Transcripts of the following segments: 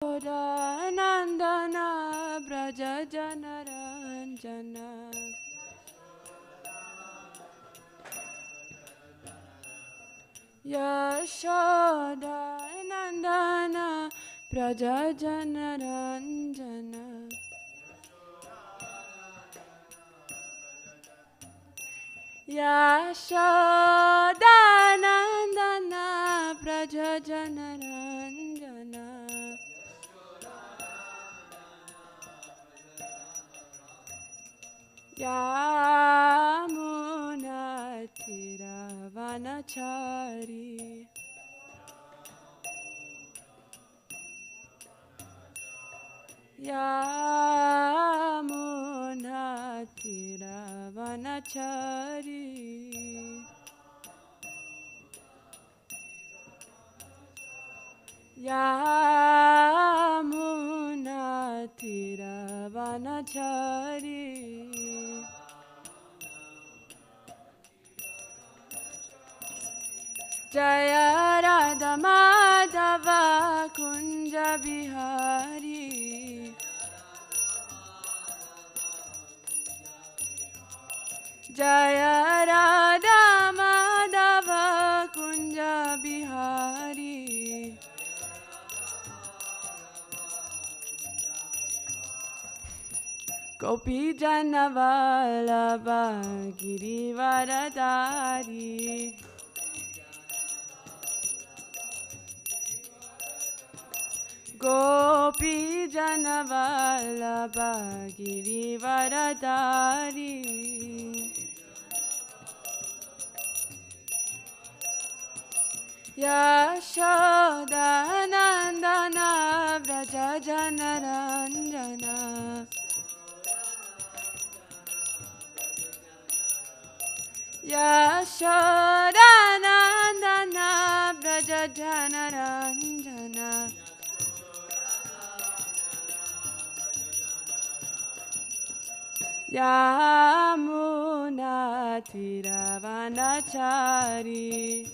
Nandana Braja Janaranjana Yashoda Nandana Braja Janaranjana Yashoda Nandana Braja Janaranjana Yamunatiravanachari Yamunatiravanachari Yamunatiravanachari Jaya Radha Madhava Kunja Bihari Jaya Radha Madhava Kunja Bihari Gopi Janavalabha Girivaradari Gopi Janavalabha Girivaradari Yashoda Nandana Vraja Janaranjana Yashoda Nandana Vraja Janaranjana Yamunatiravanachari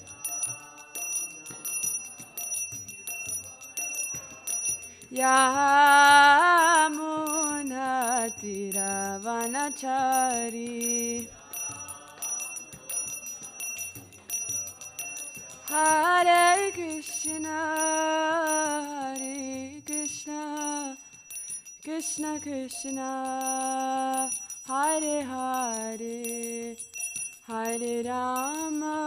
Yamunatiravanachari Hare Krishna Krishna Krishna Hare Hare Hare Rama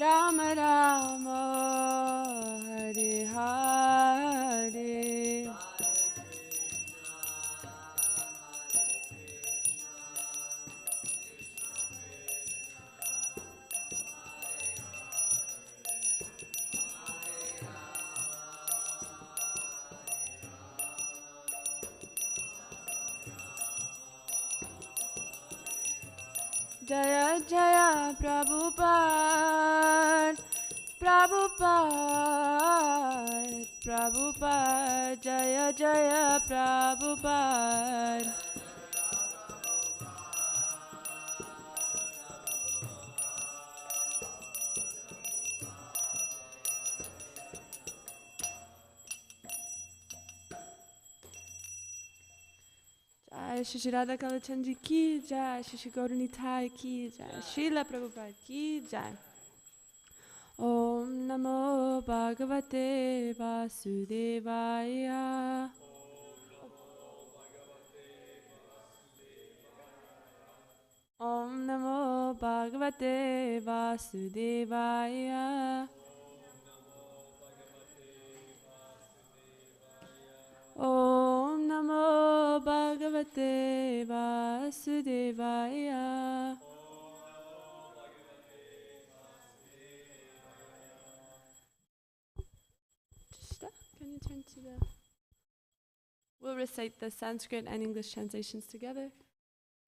Rama Rama Hare Hare Jaya Jaya Prabhupada Prabhupada Prabhupada Jaya Jaya Prabhupada Jai Shri Radha Kalachandji ki jai, Shri Gauranitai ki jai, Srila Prabhupada ki jai. Om Namo Bhagavate Vasudevaya. Om Namo Bhagavate Vasudevaya. Om Namo Bhagavate Vasudevaya. Stop. Can you turn to the... We'll recite the Sanskrit and English translations together.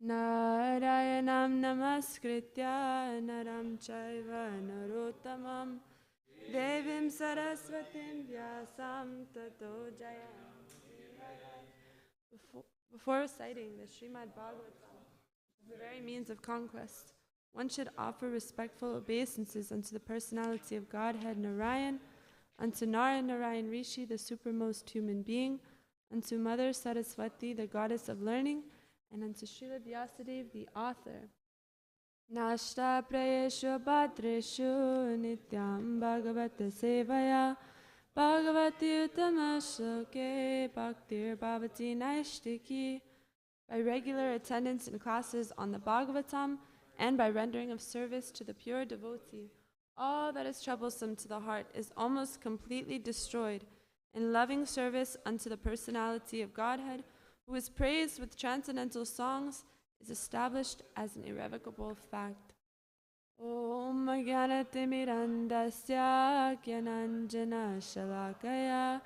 Narayanam namaskritya naram chaiva narottamam devim saraswatim vyasam tato jayam. Before reciting the Srimad Bhagavatam, the very means of conquest, One should offer respectful obeisances unto the personality of Godhead Narayan, unto Narayan Rishi, the supermost human being, unto Mother Saraswati, the goddess of learning, and unto Srila Vyasadeva, the author. Nashta prayeshu bhadreshu nityam bhagavata sevaya bhagavati uttamashoke bhaktir bhavati naishtiki. By regular attendance in classes on the Bhagavatam and by rendering of service to the pure devotee, all that is troublesome to the heart is almost completely destroyed. In loving service unto the personality of Godhead, who is praised with transcendental songs, is established as an irrevocable fact. Om Jnanatirmirandasya Jnananjana Shalakaya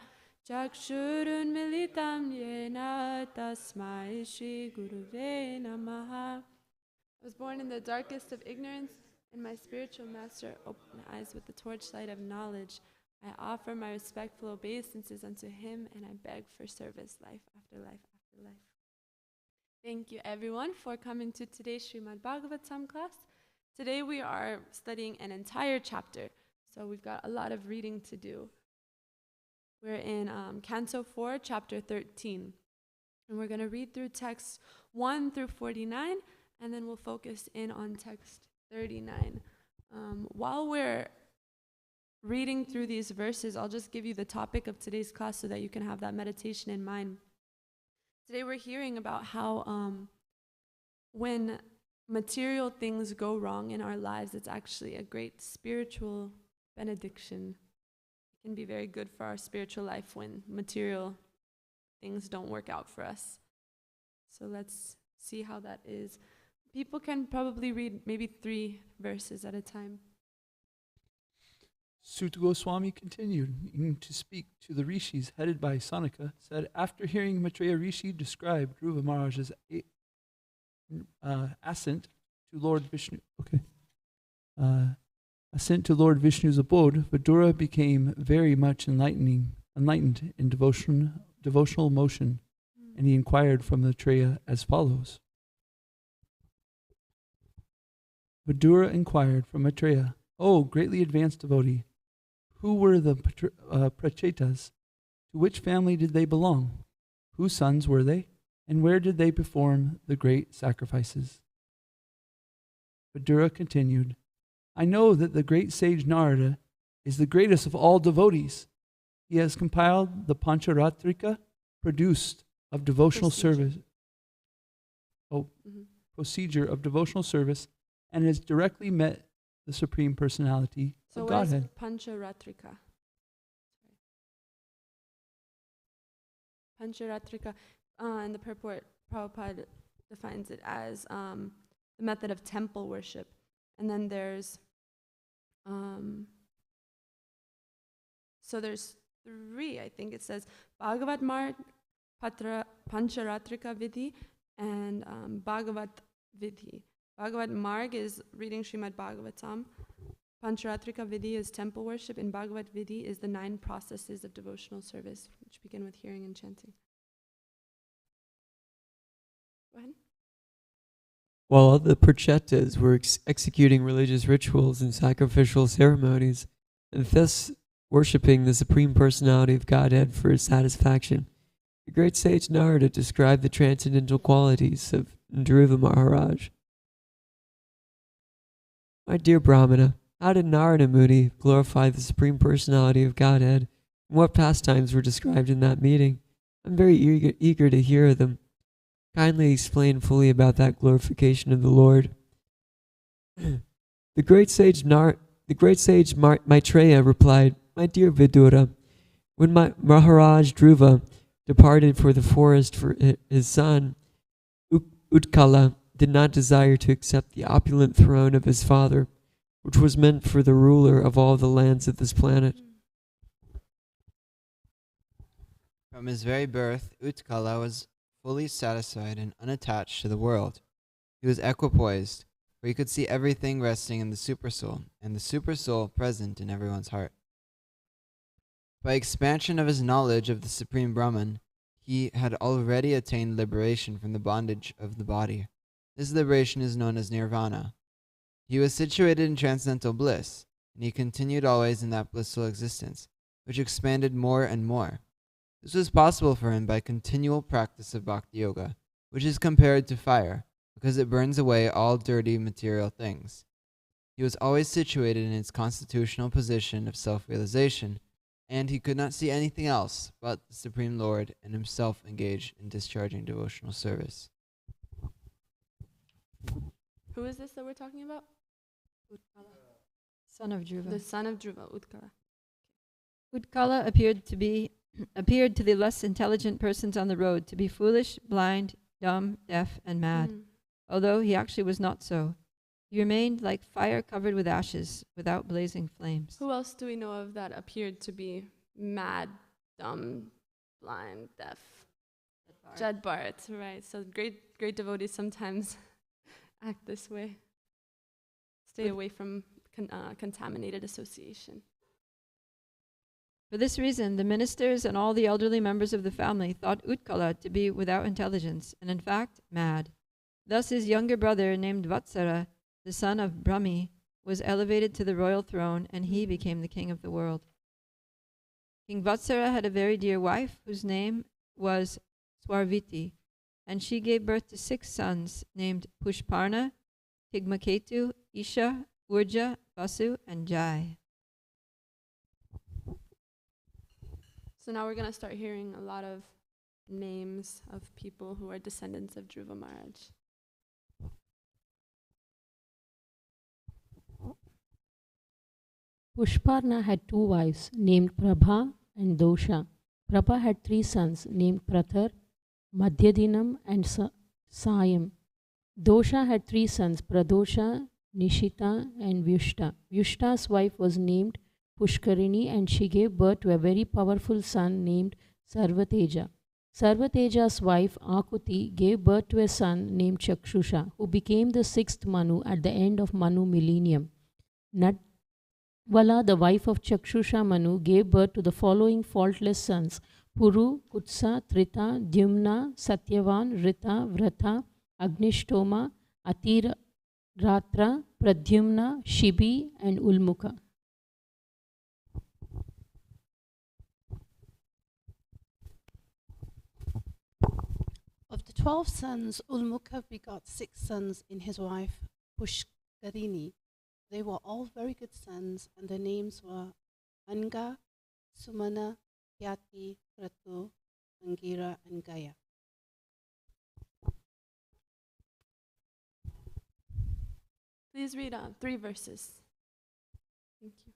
Chakshurun Militam Yena Tasmai Shri Guruve Namaha. I was born in the darkest of ignorance, and my spiritual master opened eyes with the torchlight of knowledge. I offer my respectful obeisances unto him, and I beg for service life after life after life. Thank you everyone for coming to today's Srimad Bhagavatam class. Today we are studying an entire chapter, so we've got a lot of reading to do. We're in Canto 4, Chapter 13, and we're going to read through texts 1 through 49, and then we'll focus in on text 39. While we're reading through these verses, I'll just give you the topic of today's class so that you can have that meditation in mind. Today we're hearing about how when material things go wrong in our lives, it's actually a great spiritual benediction. It can be very good for our spiritual life when material things don't work out for us. So let's see how that is. People can probably read maybe 3 verses at a time. Suta Goswami continued to speak to the rishis headed by Sanaka, said, after hearing Maitreya Rishi describe Dhruva Maharaj's ascent to Lord Vishnu, ascent to Lord Vishnu's abode, Vidura became very much enlightened in devotional motion, and he inquired from Maitreya as follows. Vidura inquired from Maitreya, "O greatly advanced devotee, who were the Prachetas? To which family did they belong? Whose sons were they? And where did they perform the great sacrifices?" Vidura continued, "I know that the great sage Narada is the greatest of all devotees. He has compiled the Pancharatrika, produced of devotional service, procedure of devotional service, and has directly met the Supreme Personality of Godhead." So Pancharatrika? Pancharatrika, and the purport, Prabhupada defines it as the method of temple worship. And then there's, so there's 3, I think it says, Bhagavat Marg, Pancharatrika Vidhi, and Bhagavat Vidhi. Bhagavat Marg is reading Srimad Bhagavatam. Pancharatrika Vidhi is temple worship, and Bhagavat Vidhi is the 9 processes of devotional service, which begin with hearing and chanting. Go ahead. While the Prachetas were executing religious rituals and sacrificial ceremonies, and thus worshipping the Supreme Personality of Godhead for his satisfaction, the great sage Narada described the transcendental qualities of Dhruva Maharaj. My dear Brahmana, how did Narada Muni glorify the Supreme Personality of Godhead, and what pastimes were described in that meeting? I'm very eager to hear them. Kindly explain fully about that glorification of the Lord. The great sage Maitreya replied, "My dear Vidura, when Maharaj Dhruva departed for the forest for his son, Utkala did not desire to accept the opulent throne of his father, which was meant for the ruler of all the lands of this planet. From his very birth, Utkala was fully satisfied and unattached to the world. He was equipoised, for he could see everything resting in the Supersoul, and the Supersoul present in everyone's heart. By expansion of his knowledge of the Supreme Brahman, he had already attained liberation from the bondage of the body. This liberation is known as nirvana. He was situated in transcendental bliss, and he continued always in that blissful existence, which expanded more and more. This was possible for him by continual practice of bhakti yoga, which is compared to fire, because it burns away all dirty material things. He was always situated in its constitutional position of self-realization, and he could not see anything else but the Supreme Lord and himself engaged in discharging devotional service. Who is this that we're talking about? Utkala. Son of Dhruva. The son of Dhruva, Utkala. Utkala appeared to the less intelligent persons on the road to be foolish, blind, dumb, deaf, and mad, although he actually was not so. He remained like fire covered with ashes, without blazing flames. Who else do we know of that appeared to be mad, dumb, blind, deaf? Jad Bharat, right. So great devotees sometimes act this way. Stay away from contaminated association. For this reason, the ministers and all the elderly members of the family thought Utkala to be without intelligence, and in fact, mad. Thus his younger brother, named Vatsara, the son of Brahmi, was elevated to the royal throne, and he became the king of the world. King Vatsara had a very dear wife, whose name was Swarviti, and she gave birth to 6 sons, named Pushparna, Tigmaketu, Isha, Urja, Vasu, and Jai. So now we're going to start hearing a lot of names of people who are descendants of Dhruva Maharaj. Pushparna had 2 wives named Prabha and Dosha. Prabha had 3 sons named Prathar, Madhyadinam and Sayam. Dosha had 3 sons, Pradosha, Nishita and Vyushta. Vyushta's wife was named Pushkarini, and she gave birth to a very powerful son named Sarvateja. Sarvateja's wife Akuti gave birth to a son named Chakshusha, who became the 6th Manu at the end of Manu millennium. Natvala, the wife of Chakshusha Manu, gave birth to the following faultless sons: Puru, Kutsa, Trita, Dyumna, Satyavan, Rita, Vrata, Agnishtoma, Atira, Ratra, Pradyumna, Shibi, and Ulmuka. Of the 12 sons, Ulmuka begot 6 sons in his wife Pushkarini. They were all very good sons, and their names were Anga, Sumana, Kyati, Kratu, Angira, and Gaya. Please read 3 verses. Thank you.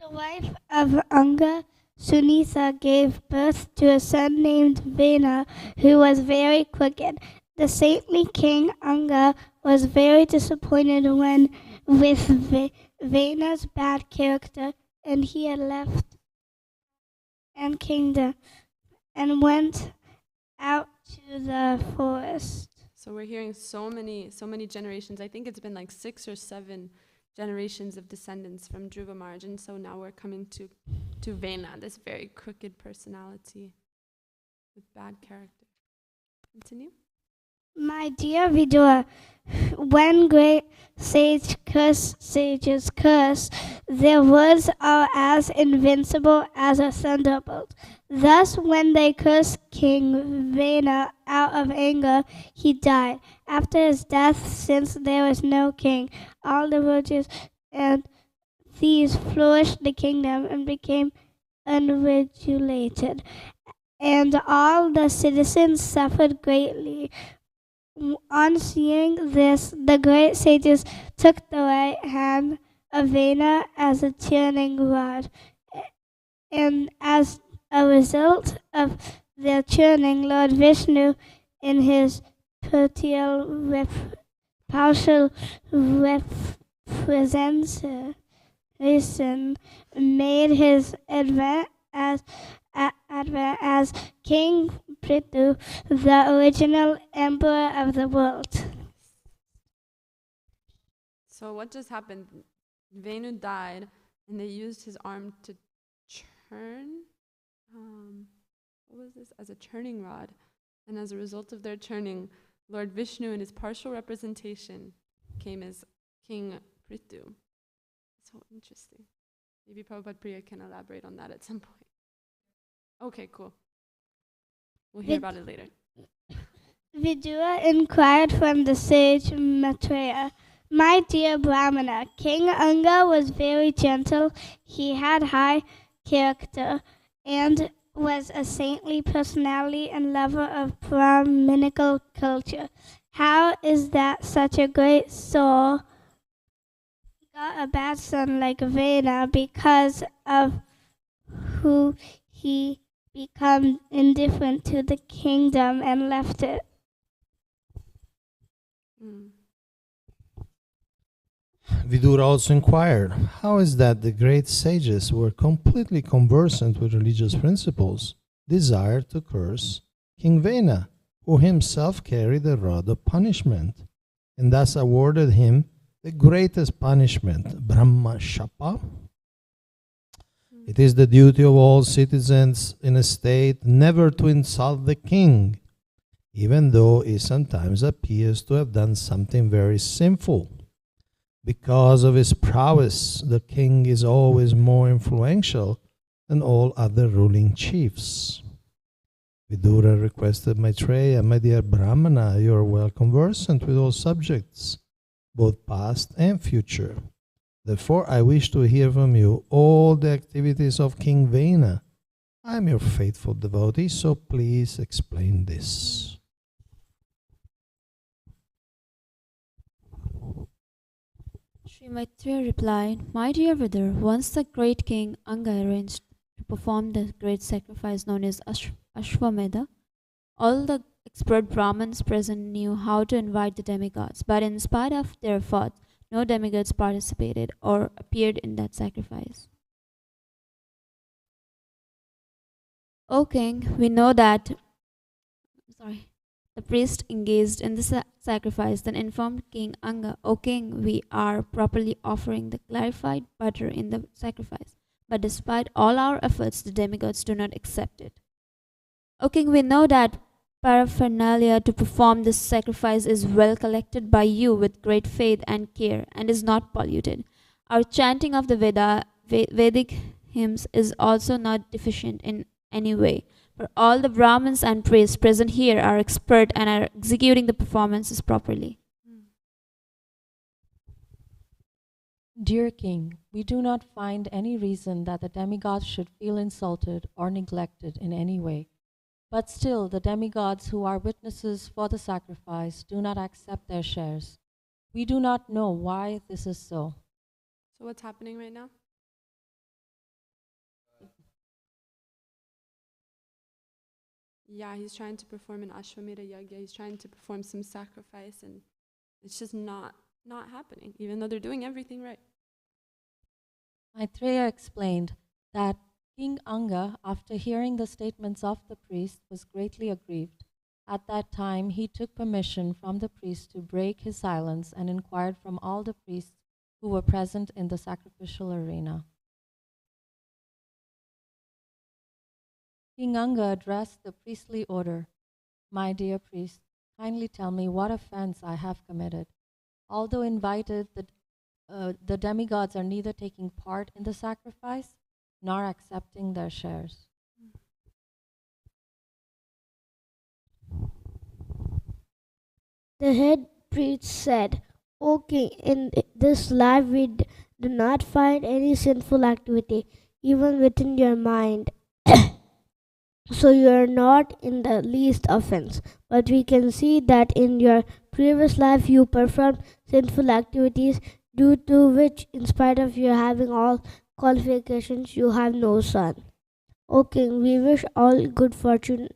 The wife of Anga, Sunitha, gave birth to a son named Vena, who was very crooked. The saintly king Anga was very disappointed with Vena's bad character, and he had left and kingdom and went out to the forest. So we're hearing so many generations. I think it's been like 6 or 7 generations of descendants from Dhruva Maharaj, and so now we're coming to Vena, this very crooked personality with bad character. Continue. My dear Vidura, when great sages curse, their words are as invincible as a thunderbolt. Thus, when they cursed King Vena out of anger, he died. After his death, since there was no king, all the virtues and thieves flourished the kingdom and became unregulated, and all the citizens suffered greatly. On seeing this, the great sages took the right hand of Vena as a churning rod, and as a result of their churning, Lord Vishnu, in his partial representation, made his advent as King Prithu, the original emperor of the world. So what just happened? Venu died, and they used his arm to churn. What was this? As a churning rod. And as a result of their churning, Lord Vishnu, in his partial representation, came as King Prithu. So interesting. Maybe Prabhupada Priya can elaborate on that at some point. Okay, cool. We'll hear about it later. Vidura inquired from the sage Maitreya, "My dear Brahmana, King Anga was very gentle. He had high character and was a saintly personality and lover of Brahminical culture. How is that such a great soul got a bad son like Vena because of who he become indifferent to the kingdom and left it?" Vidura also inquired, "How is that the great sages who were completely conversant with religious principles desired to curse King Vena, who himself carried the rod of punishment, and thus awarded him the greatest punishment, Brahma Shapa? It is the duty of all citizens in a state never to insult the king, even though he sometimes appears to have done something very sinful. Because of his prowess, the king is always more influential than all other ruling chiefs." Vidura requested Maitreya, "My dear Brahmana, you are well conversant with all subjects, both past and future. Therefore, I wish to hear from you all the activities of King Vena. I am your faithful devotee, so please explain this." Sri Maitreya replied, "My dear Vidura, once the great king Anga arranged to perform the great sacrifice known as Ashwamedha. All the expert Brahmins present knew how to invite the demigods, but in spite of their efforts, no demigods participated or appeared in that sacrifice. O king, we know that the priest engaged in the sacrifice then informed King Anga, O king, we are properly offering the clarified butter in the sacrifice. But despite all our efforts, the demigods do not accept it. O king, we know that paraphernalia to perform this sacrifice is well collected by you with great faith and care and is not polluted. Our chanting of the Vedic hymns is also not deficient in any way. For all the Brahmins and priests present here are expert and are executing the performances properly." Dear King, we do not find any reason that the demigods should feel insulted or neglected in any way. But still, the demigods who are witnesses for the sacrifice do not accept their shares. We do not know why this is so. So what's happening right now? Yeah, he's trying to perform an Ashwamedha Yagya. He's trying to perform some sacrifice, and it's just not happening, even though they're doing everything right. Maitreya explained that King Anga, after hearing the statements of the priest, was greatly aggrieved. At that time, he took permission from the priest to break his silence and inquired from all the priests who were present in the sacrificial arena. King Anga addressed the priestly order. "My dear priest, kindly tell me what offense I have committed. Although invited, the demigods are neither taking part in the sacrifice nor accepting their shares." The head priest said, "O king, in this life we do not find any sinful activity, even within your mind. So you are not in the least offense. But we can see that in your previous life you performed sinful activities, due to which, in spite of your having all qualifications, you have no son. O king, we wish all good fortune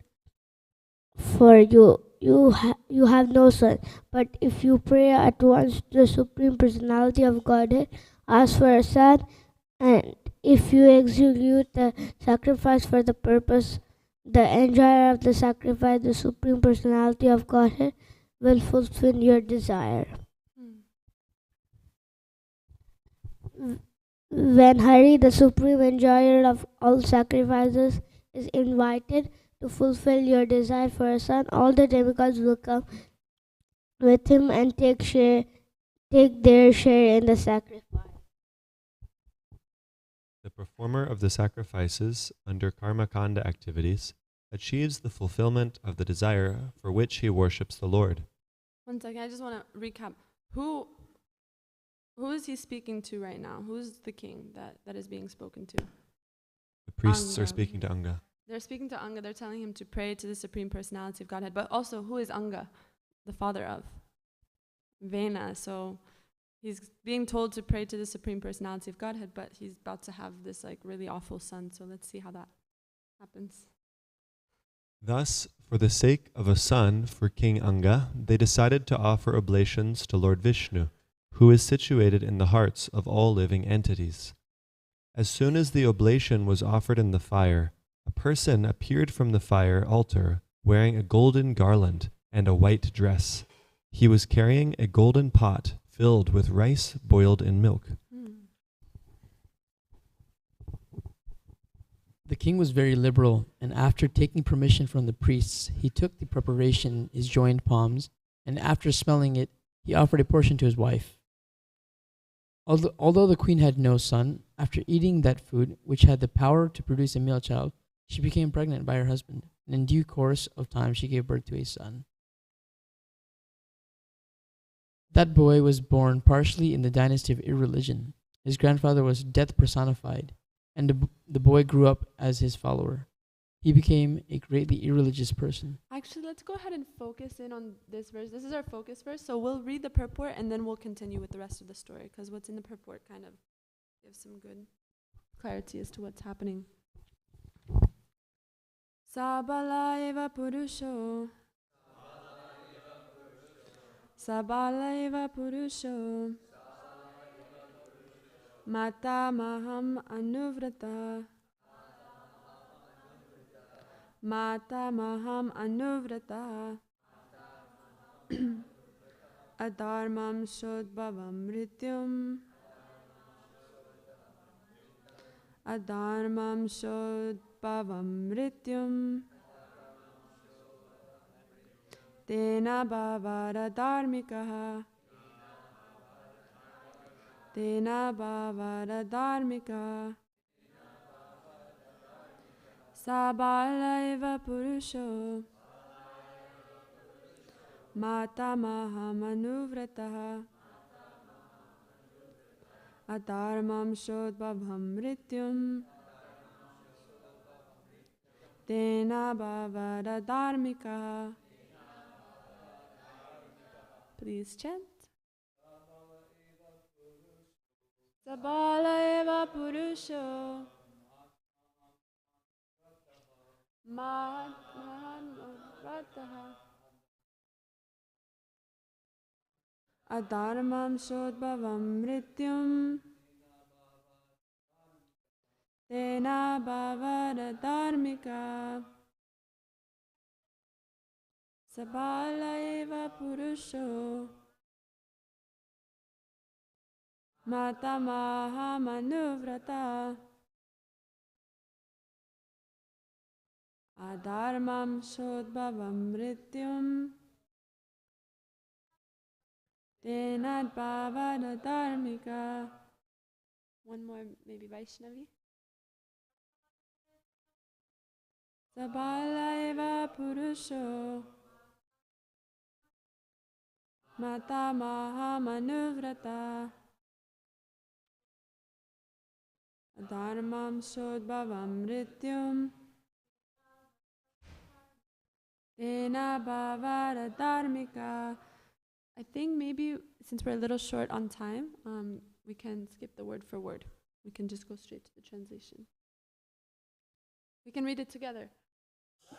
for you. You have no son, but if you pray at once to the Supreme Personality of Godhead, ask for a son, and if you execute the sacrifice for the purpose, the enjoyer of the sacrifice, the Supreme Personality of Godhead, will fulfill your desire." When Hari, the supreme enjoyer of all sacrifices, is invited to fulfill your desire for a son, all the demigods will come with him and take share take their share in the sacrifice. The performer of the sacrifices under karma kanda activities achieves the fulfillment of the desire for which he worships the Lord. One second, I just want to recap. Who is he speaking to right now? Who's the king that is being spoken to? The priests are Anga. speaking to Anga. They're speaking to Anga. They're telling him to pray to the Supreme Personality of Godhead. But also, who is Anga? The father of Vena. So he's being told to pray to the Supreme Personality of Godhead, but he's about to have this like really awful son. So let's see how that happens. Thus, for the sake of a son for King Anga, they decided to offer oblations to Lord Vishnu, who is situated in the hearts of all living entities. As soon as the oblation was offered in the fire, a person appeared from the fire altar wearing a golden garland and a white dress. He was carrying a golden pot filled with rice boiled in milk. The king was very liberal, and after taking permission from the priests, he took the preparation in his joined palms, and after smelling it, he offered a portion to his wife. Although the queen had no son, after eating that food, which had the power to produce a male child, she became pregnant by her husband, and in due course of time she gave birth to a son. That boy was born partially in the dynasty of irreligion. His grandfather was death personified, and the boy grew up as his follower. He became a greatly irreligious person. Actually, let's go ahead and focus in on this verse. This is our focus verse, so we'll read the purport and then we'll continue with the rest of the story, because what's in the purport kind of gives some good clarity as to what's happening. Sabala eva purusho. Sabala eva purusho. Mata maham anuvrata. Mata maham anuvrata. Adharmam shodbhavam mrityum. Adharmam shodbhavam mrityum. Tena bhavara dharmikaha. Tena bhavara dharmika. Sabala eva purusho. Mata maham anuvrataha. Adharmam shodbhavam mrityum. Tena bhavara dharmika. Please chant. Sabala eva purusho. Mahan vrataha. Adharmam shodbhavam mrityum. Tena bhavara dharmika. Sabala eva purusho. Mata maham anuvrata. Adharmam shodbhavam mrityum. Tenad bhavara dharmika. One more, maybe Vaishnavi. Sabala eva purusho. Mata maham anuvrata. Adharmam shodbhavam mrityum. Tena bhavara dharmika. I think maybe since we're a little short on time, we can skip the word for word. We can just go straight to the translation. We can read it together.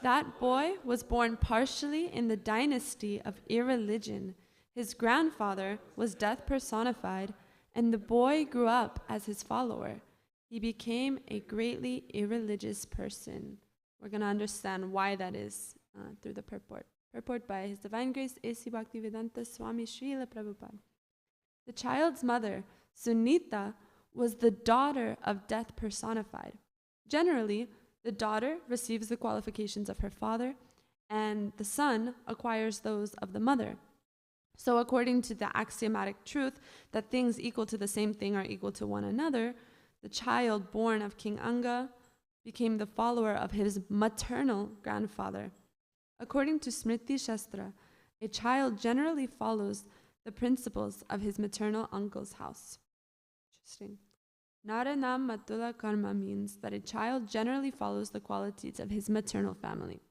That boy was born partially in the dynasty of irreligion. His grandfather was death personified, and the boy grew up as his follower. He became a greatly irreligious person. We're going to understand why that is through the purport. Purport by His Divine Grace A.C. Bhaktivedanta Swami Srila Prabhupada. The child's mother, Sunita, was the daughter of death personified. Generally, the daughter receives the qualifications of her father, and the son acquires those of the mother. So according to the axiomatic truth that things equal to the same thing are equal to one another, the child born of King Anga became the follower of his maternal grandfather. According to Smriti Shastra, a child generally follows the principles of his maternal uncle's house. Interesting. Naranam Matula Karma means that a child generally follows the qualities of his maternal family.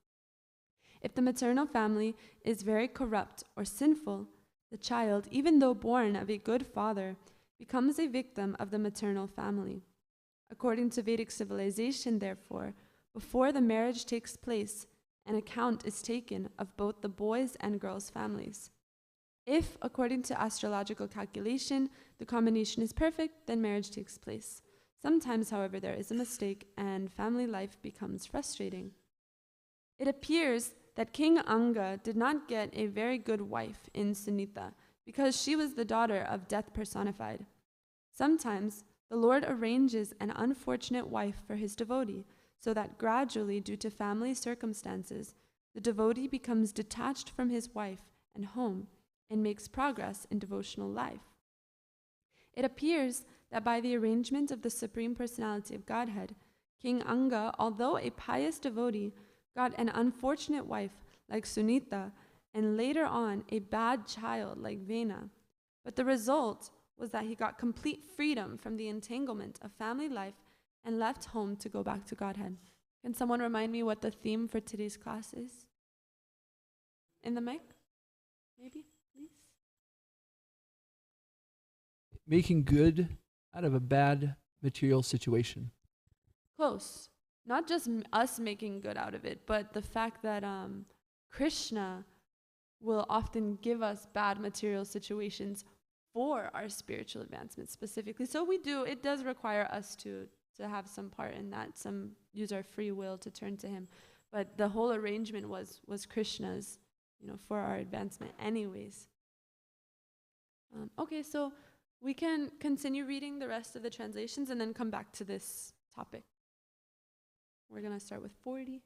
If the maternal family is very corrupt or sinful, the child, even though born of a good father, becomes a victim of the maternal family. According to Vedic civilization, therefore, before the marriage takes place, an account is taken of both the boys' and girls' families. If, according to astrological calculation, the combination is perfect, then marriage takes place. Sometimes, however, there is a mistake and family life becomes frustrating. It appears that King Anga did not get a very good wife in Sunita because she was the daughter of death personified. Sometimes the Lord arranges an unfortunate wife for his devotee, so that gradually, due to family circumstances, the devotee becomes detached from his wife and home and makes progress in devotional life. It appears that by the arrangement of the Supreme Personality of Godhead, King Anga, although a pious devotee, got an unfortunate wife like Sunita and later on a bad child like Vena. But the result was that he got complete freedom from the entanglement of family life and left home to go back to Godhead. Can someone remind me what the theme for today's class is? In the mic? Maybe, please? Making good out of a bad material situation. Close. Not just us making good out of it, but the fact that Krishna will often give us bad material situations for our spiritual advancement specifically. So it does require us to have some part in that, use our free will to turn to him. But the whole arrangement was Krishna's, for our advancement anyways. Okay, so we can continue reading the rest of the translations and then come back to this topic. We're going to start with 40.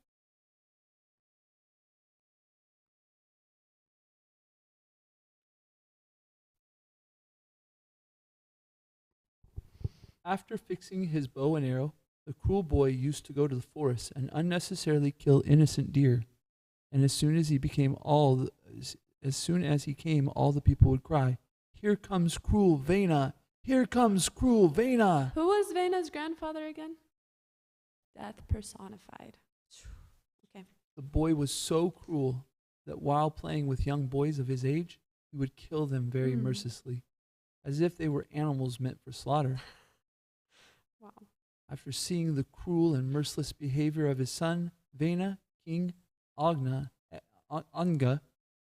After fixing his bow and arrow, the cruel boy used to go to the forest and unnecessarily kill innocent deer. And as soon as he came, all the people would cry, "Here comes cruel Vena! Here comes cruel Vena!" Who was Vena's grandfather again? Death personified. Okay. The boy was so cruel that while playing with young boys of his age, he would kill them very mercilessly, as if they were animals meant for slaughter. Wow. After seeing the cruel and merciless behavior of his son, Vena, King Anga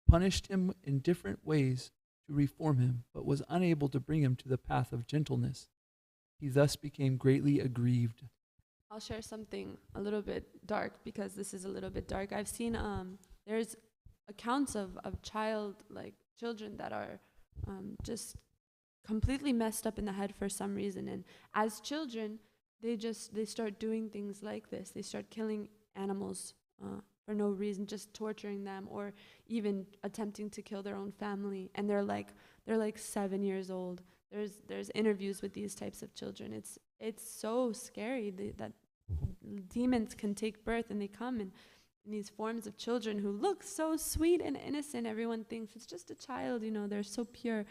punished him in different ways to reform him, but was unable to bring him to the path of gentleness. He thus became greatly aggrieved. I'll share something a little bit dark because this is a little bit dark. I've seen there's accounts of children that are just completely messed up in the head for some reason, and as children they start doing things like this. They start killing animals for no reason, just torturing them, or even attempting to kill their own family, and they're like 7 years old. There's interviews with these types of children. It's so scary that demons can take birth and they come in these forms of children who look so sweet and innocent. Everyone thinks it's just a child, they're so pure,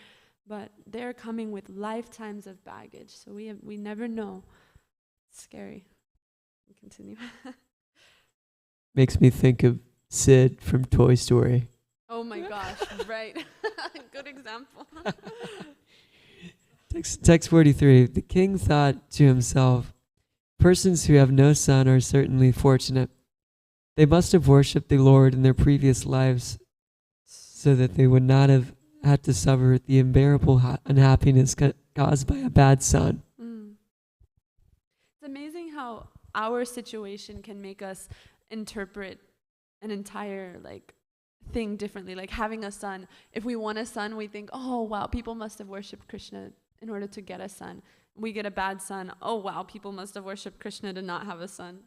but they're coming with lifetimes of baggage. So we never know. It's scary. We'll continue. Makes me think of Sid from Toy Story. Oh my gosh, right. Good example. Text 43. The king thought to himself, persons who have no son are certainly fortunate. They must have worshipped the Lord in their previous lives so that they would not have had to suffer the unbearable unhappiness caused by a bad son. It's amazing how our situation can make us interpret an entire thing differently. Like having a son. If we want a son, we think, oh wow, people must have worshipped Krishna in order to get a son. We get a bad son. Oh wow, people must have worshipped Krishna to not have a son.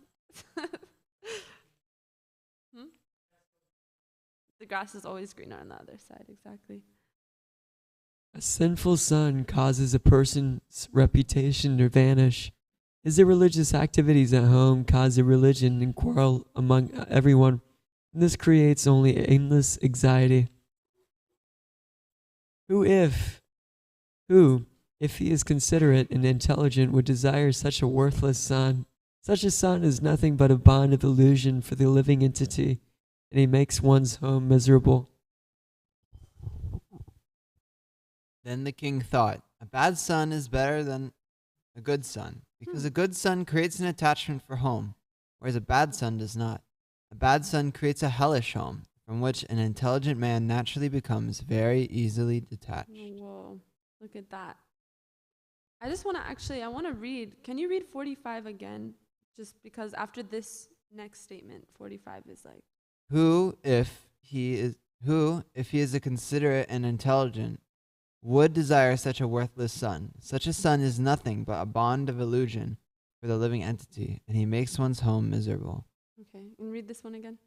The grass is always greener on the other side, exactly. A sinful son causes a person's reputation to vanish. His irreligious activities at home cause a religion and quarrel among everyone. This creates only endless anxiety. Who, if he is considerate and intelligent, would desire such a worthless son? Such a son is nothing but a bond of illusion for the living entity, and he makes one's home miserable. Then the king thought, a bad son is better than a good son, because a good son creates an attachment for home, whereas a bad son does not. A bad son creates a hellish home, from which an intelligent man naturally becomes very easily detached. Whoa, look at that. I just want to I want to read. Can you read 45 again? Just because after this next statement, 45 is like, Who, if he is a considerate and intelligent, would desire such a worthless son? Such a son is nothing but a bond of illusion for the living entity, and he makes one's home miserable. okay, and read this one again.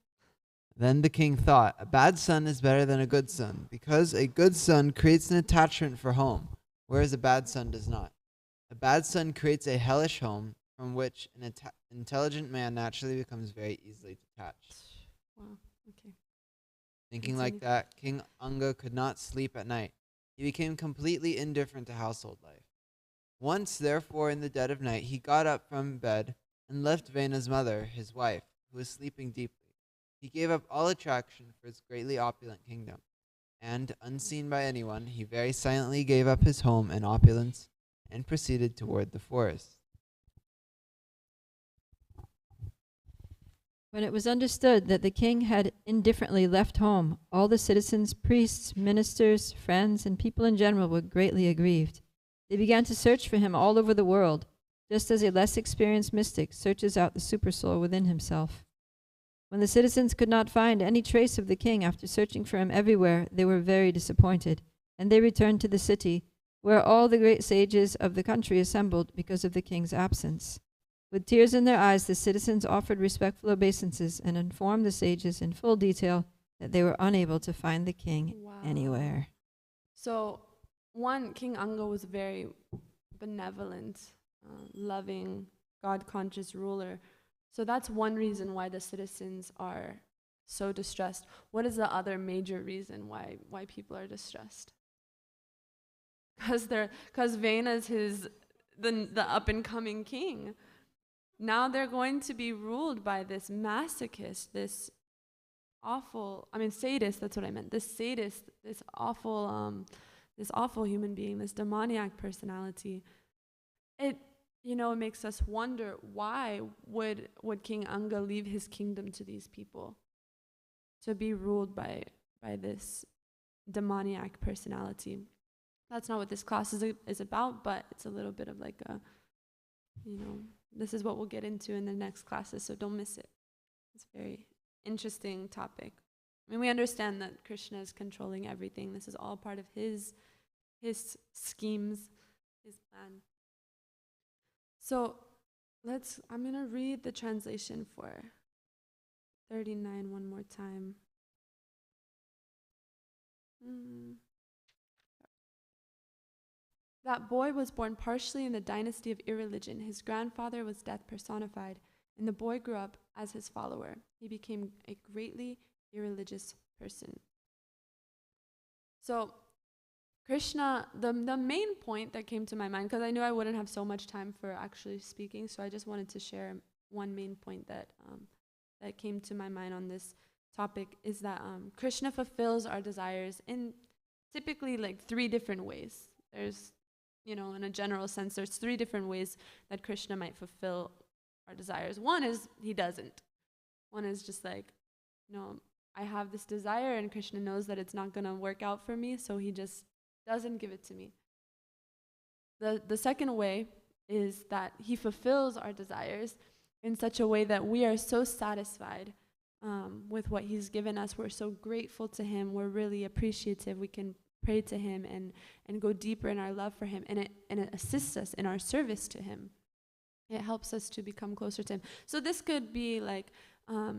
Then the king thought, a bad son is better than a good son, because a good son creates an attachment for home, whereas a bad son does not. A bad son creates a hellish home, from which an intelligent man naturally becomes very easily detached. Wow, okay. Thinking like that, King Anga could not sleep at night. He became completely indifferent to household life. Once, therefore, in the dead of night, he got up from bed and left Vena's mother, his wife, who was sleeping deeply. He gave up all attraction for his greatly opulent kingdom, and, unseen by anyone, he very silently gave up his home and opulence and proceeded toward the forest. When it was understood that the king had indifferently left home, all the citizens, priests, ministers, friends, and people in general were greatly aggrieved. They began to search for him all over the world, just as a less experienced mystic searches out the supersoul within himself. When the citizens could not find any trace of the king after searching for him everywhere, they were very disappointed, and they returned to the city, where all the great sages of the country assembled because of the king's absence. With tears in their eyes, the citizens offered respectful obeisances and informed the sages in full detail that they were unable to find the king anywhere. So, one, King Anga was a very benevolent, loving, God-conscious ruler. So that's one reason why the citizens are so distressed. What is the other major reason why people are distressed? Because Vena is the up-and-coming king. Now they're going to be ruled by this masochist, this sadist, that's what I meant. This sadist, this awful human being, this demoniac personality. It makes us wonder, why would King Anga leave his kingdom to these people to be ruled by this demoniac personality? That's not what this class is about, but it's a little bit of like a, this is what we'll get into in the next classes, so don't miss it. It's a very interesting topic. I mean, we understand that Krishna is controlling everything. This is all part of his schemes, his plan. So I'm going to read the translation for 39 one more time. That boy was born partially in the dynasty of irreligion. His grandfather was death personified, and the boy grew up as his follower. He became a greatly irreligious person. So Krishna, the main point that came to my mind, because I knew I wouldn't have so much time for actually speaking, so I just wanted to share one main point that came to my mind on this topic, is that Krishna fulfills our desires in typically like 3 different ways. There's, in a general sense, there's 3 different ways that Krishna might fulfill our desires. One is he doesn't. One is just like, I have this desire and Krishna knows that it's not going to work out for me, so he just doesn't give it to me. The second way is that he fulfills our desires in such a way that we are so satisfied with what he's given us. We're so grateful to him. We're really appreciative. We can pray to him and go deeper in our love for him, and it assists us in our service to him. It helps us to become closer to him. So this could be like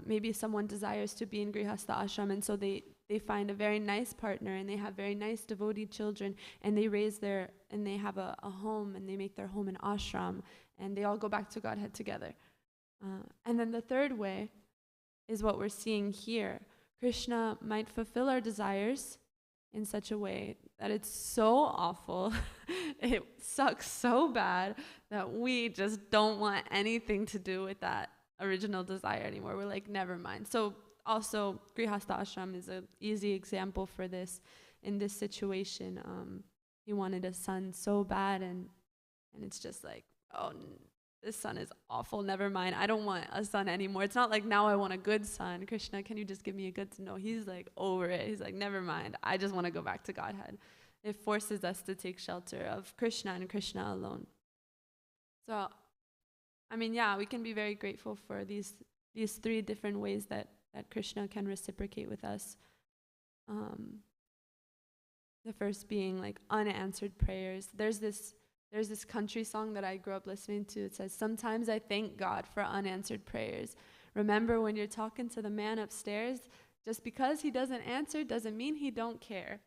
maybe someone desires to be in Grihastha ashram, and so they they find a very nice partner and they have very nice devotee children, and they they have a home, and they make their home an ashram, and they all go back to Godhead together. And then the third way is what we're seeing here. Krishna might fulfill our desires in such a way that it's so awful, it sucks so bad that we just don't want anything to do with that original desire anymore. We're like, never mind. So also, Grihastha Ashram is an easy example for this. In this situation, he wanted a son so bad, and it's just like, oh, this son is awful, never mind. I don't want a son anymore. It's not like now I want a good son. Krishna, can you just give me a good son? No, he's like over it. He's like, never mind. I just want to go back to Godhead. It forces us to take shelter of Krishna and Krishna alone. So, I mean, yeah, we can be very grateful for these three different ways that Krishna can reciprocate with us. The first being like unanswered prayers. There's this country song that I grew up listening to. It says, "Sometimes I thank God for unanswered prayers. Remember when you're talking to the man upstairs, just because he doesn't answer doesn't mean he don't care."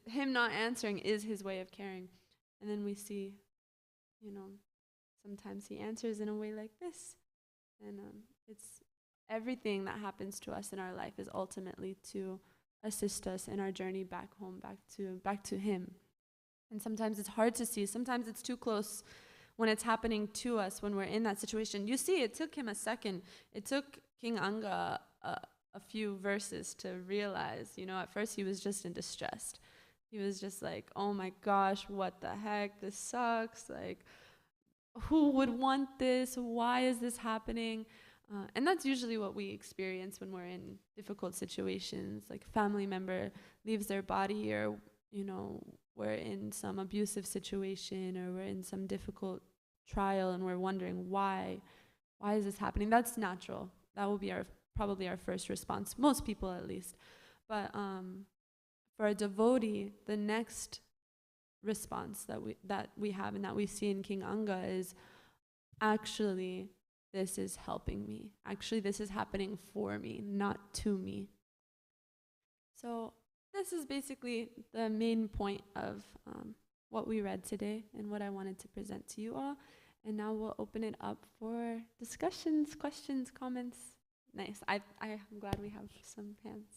Him not answering is his way of caring. And then we see, sometimes he answers in a way like this. And it's everything that happens to us in our life is ultimately to assist us in our journey back home, back to him. And sometimes it's hard to see. Sometimes it's too close when it's happening to us, when we're in that situation. You see, it took him a second. It took King Anga a few verses to realize, at first he was just in distress. He was just like, oh my gosh, what the heck? This sucks. Like, who would want this? Why is this happening? And that's usually what we experience when we're in difficult situations, like a family member leaves their body, or, we're in some abusive situation, or we're in some difficult trial, and we're wondering why is this happening? That's natural. That will be probably our first response, most people at least. But for a devotee, the next response that we have and that we see in King Anga is, actually, this is helping me. Actually, this is happening for me, not to me. So this is basically the main point of what we read today and what I wanted to present to you all. And now we'll open it up for discussions, questions, comments. Nice. I'm glad we have some hands.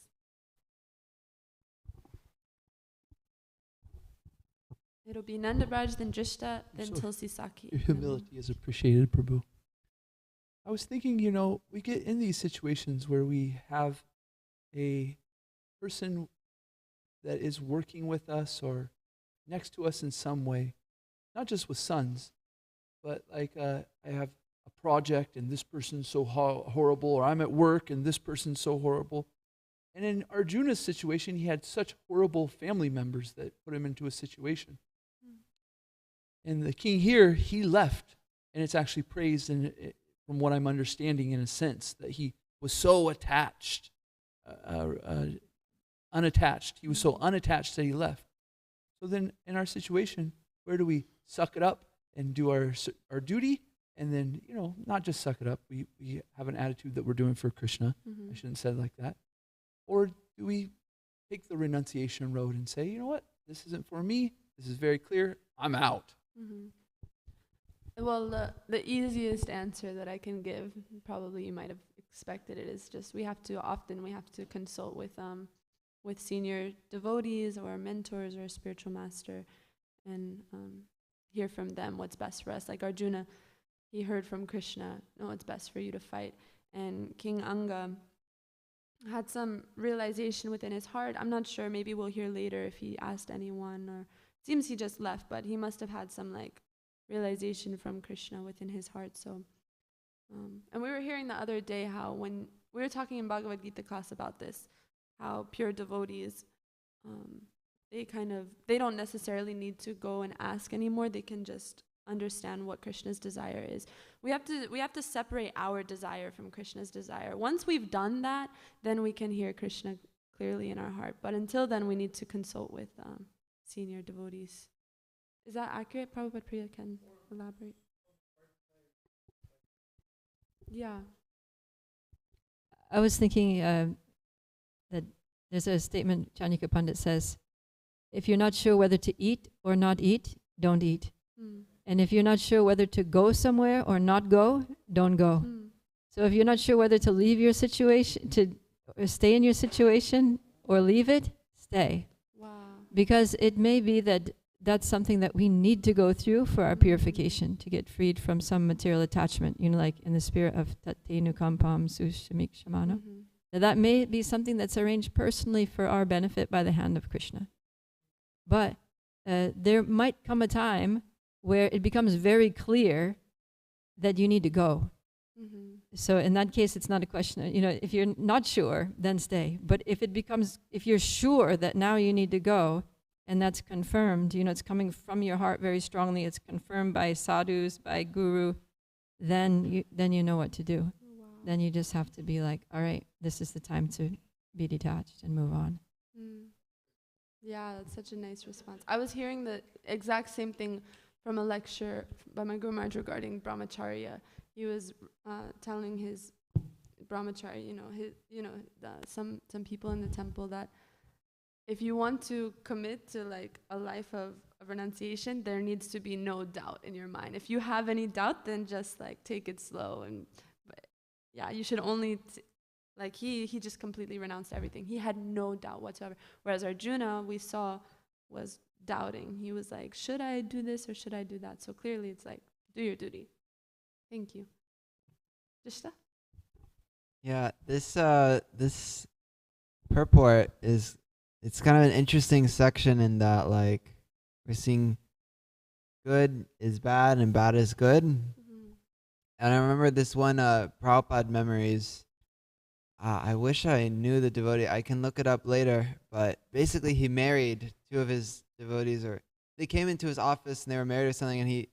It'll be Nanda Braj, then Drishta, then Tulsi Saki. Your humility is appreciated, Prabhu. I was thinking, we get in these situations where we have a person that is working with us or next to us in some way, not just with sons, but like I have a project and this person's so horrible, or I'm at work and this person's so horrible. And in Arjuna's situation, he had such horrible family members that put him into a situation. And the king here, he left, and it's actually praised from what I'm understanding, in a sense, that he was so attached, unattached. He was so unattached that he left. So then in our situation, where do we suck it up and do our duty? And then, not just suck it up. We have an attitude that we're doing for Krishna. I shouldn't have said it like that. Or do we take the renunciation road and say, you know what? This isn't for me. This is very clear. I'm out. Well, the easiest answer that I can give, probably you might have expected it, is just we have to consult with senior devotees or mentors or a spiritual master, and hear from them what's best for us. Like Arjuna, he heard from Krishna, no, it's best for you to fight. And King Anga had some realization within his heart. I'm not sure, maybe we'll hear later if he asked anyone, or it seems he just left, but he must have had some realization from Krishna within his heart. So, and we were hearing the other day how when we were talking in Bhagavad Gita class about this, how pure devotees, they don't necessarily need to go and ask anymore. They can just understand what Krishna's desire is. We have to separate our desire from Krishna's desire. Once we've done that, then we can hear Krishna clearly in our heart. But until then, we need to consult with senior devotees. Is that accurate? Prabhupada Priya can elaborate. Yeah. I was thinking There's a statement, Chanika Pandit says, if you're not sure whether to eat or not eat, don't eat. Mm. And if you're not sure whether to go somewhere or not go, don't go. Mm. So if you're not sure whether to leave your situation, or stay in your situation or leave it, stay. Wow. Because it may be that that's something that we need to go through for our purification, to get freed from some material attachment, like in the spirit of Tattenu Kampam Sushamik Shamana. Mhm. That may be something that's arranged personally for our benefit by the hand of Krishna. But there might come a time where it becomes very clear that you need to go. Mhm. So in that case, it's not a question of, if you're not sure, then stay. But if you're sure that now you need to go, and that's confirmed, it's coming from your heart very strongly, it's confirmed by sadhus, by guru, then you know what to do. Wow. Then you just have to be like, all right, this is the time to be detached and move on. Mm. Yeah, that's such a nice response. I was hearing the exact same thing from a lecture by my Guru Maharaj regarding brahmacharya. He was telling his brahmachari, some people in the temple, that if you want to commit to like a life of renunciation, there needs to be no doubt in your mind. If you have any doubt, then just like take it slow. But yeah, you should only he just completely renounced everything. He had no doubt whatsoever. Whereas Arjuna, we saw, was doubting. He was like, should I do this or should I do that? So clearly it's like, do your duty. Thank you. Jishta? Yeah, this purport it's kind of an interesting section in that like we're seeing good is bad and bad is good. Mm-hmm. And I remember this one Prabhupada memories. I wish I knew the devotee. I can look it up later. But basically he married two of his devotees, or they came into his office and they were married or something, and he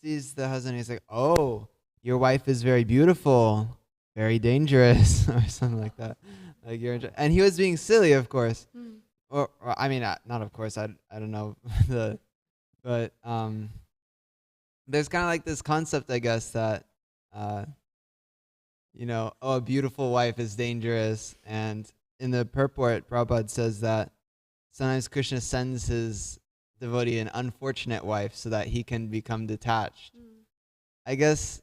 sees the husband and he's like, oh, your wife is very beautiful, very dangerous, or something like that. Like and he was being silly, of course. Mm. Or I mean, not of course. I don't know but there's kind of like this concept, I guess, that a beautiful wife is dangerous, and in the purport, Prabhupada says that sometimes Krishna sends his devotee an unfortunate wife so that he can become detached. Mm. I guess,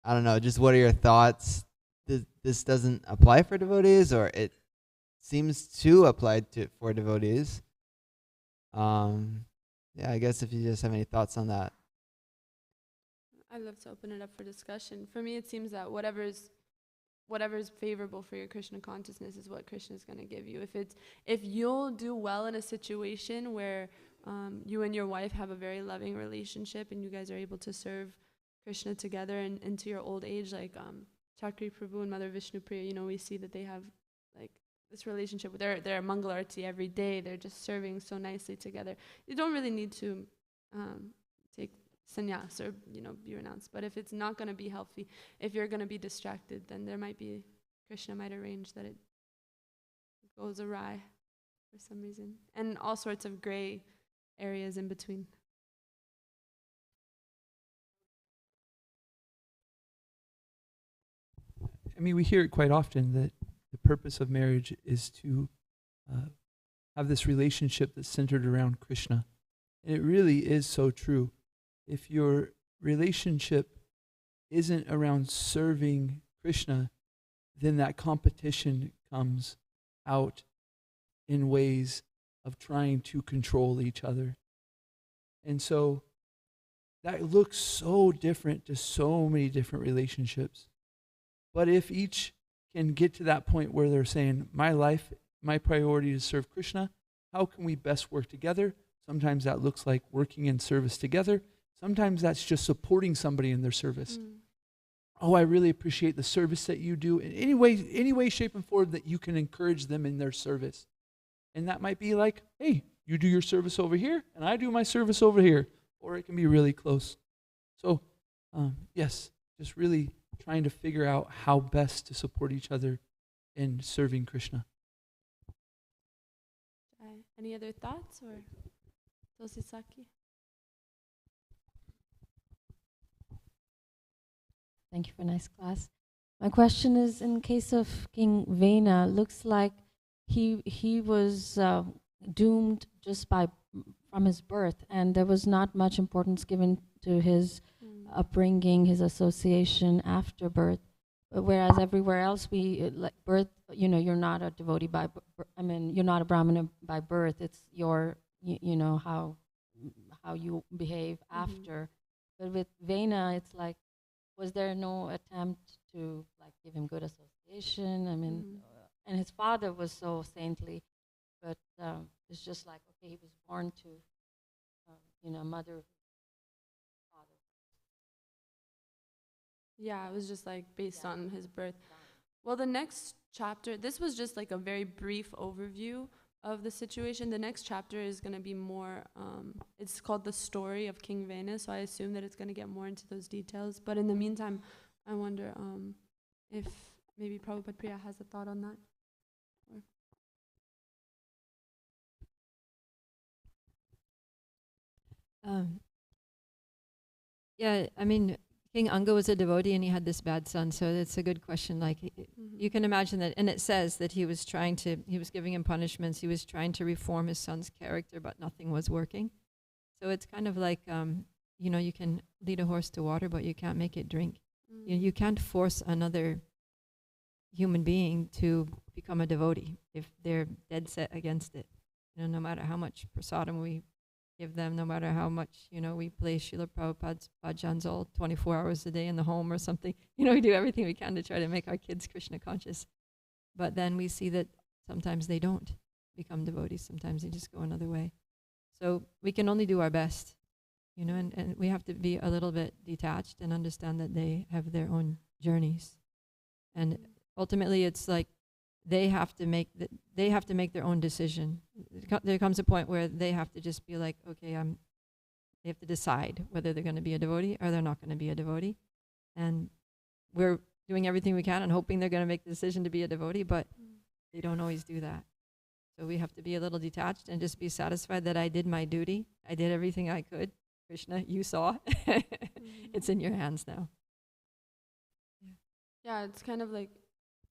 I don't know, just what are your thoughts? This doesn't apply for devotees, or it seems to apply for devotees. Yeah, I guess if you just have any thoughts on that. I'd love to open it up for discussion. For me, it seems that whatever's favorable for your Krishna consciousness is what Krishna is going to give you. If you'll do well in a situation where you and your wife have a very loving relationship and you guys are able to serve Krishna together and into your old age, like Chakri Prabhu and Mother Vishnu Priya, we see that they have like this relationship. They're Mangala Arati every day. They're just serving so nicely together. You don't really need to take sannyas or be renounced. But if it's not going to be healthy, if you're going to be distracted, then Krishna might arrange that it goes awry for some reason, and all sorts of gray areas in between. I mean, we hear it quite often that the purpose of marriage is to have this relationship that's centered around Krishna. And it really is so true. If your relationship isn't around serving Krishna, then that competition comes out in ways of trying to control each other. And so that looks so different to so many different relationships. But if each can get to that point where they're saying, my life, my priority is to serve Krishna, how can we best work together? Sometimes that looks like working in service together. Sometimes that's just supporting somebody in their service. Mm. Oh, I really appreciate the service that you do in any way, shape, and form that you can encourage them in their service. And that might be like, hey, you do your service over here, and I do my service over here. Or it can be really close. So, yes, just really trying to figure out how best to support each other in serving Krishna. Any other thoughts or Tulsi Saki? Thank you for a nice class. My question is, in case of King Vena, looks like he was doomed just from his birth, and there was not much importance given to his upbringing, his association after birth. Whereas everywhere else, like birth, you're not a devotee you're not a brahmana by birth. It's your, how you behave after. But with Vena, it's like, was there no attempt to like give him good association? And his father was so saintly, but it's just like, okay, he was born to, mother, father. Yeah, it was just like based on his birth. Well, the next chapter, this was just like a very brief overview of the situation. The next chapter is going to be more, it's called The Story of King Vena, so I assume that it's going to get more into those details. But in the meantime, I wonder if maybe Prabhupada Priya has a thought on that. Yeah, I mean, King Anga was a devotee and he had this bad son, so it's a good question. Like, you can imagine that, and it says that he was giving him punishments, he was trying to reform his son's character, but nothing was working. So it's kind of like, you can lead a horse to water, but you can't make it drink. You can't force another human being to become a devotee if they're dead set against it. No matter how much prasadam we give them, no matter how much, we play Srila Prabhupada's bhajans all 24 hours a day in the home or something. We do everything we can to try to make our kids Krishna conscious. But then we see that sometimes they don't become devotees. Sometimes they just go another way. So we can only do our best, and we have to be a little bit detached and understand that they have their own journeys. And ultimately it's like they have to make their own decision. There comes a point where they have to just be like, okay, they have to decide whether they're going to be a devotee or they're not going to be a devotee. And we're doing everything we can and hoping they're going to make the decision to be a devotee, but they don't always do that. So we have to be a little detached and just be satisfied that I did my duty. I did everything I could. Krishna, you saw. It's in your hands now. Yeah, it's kind of like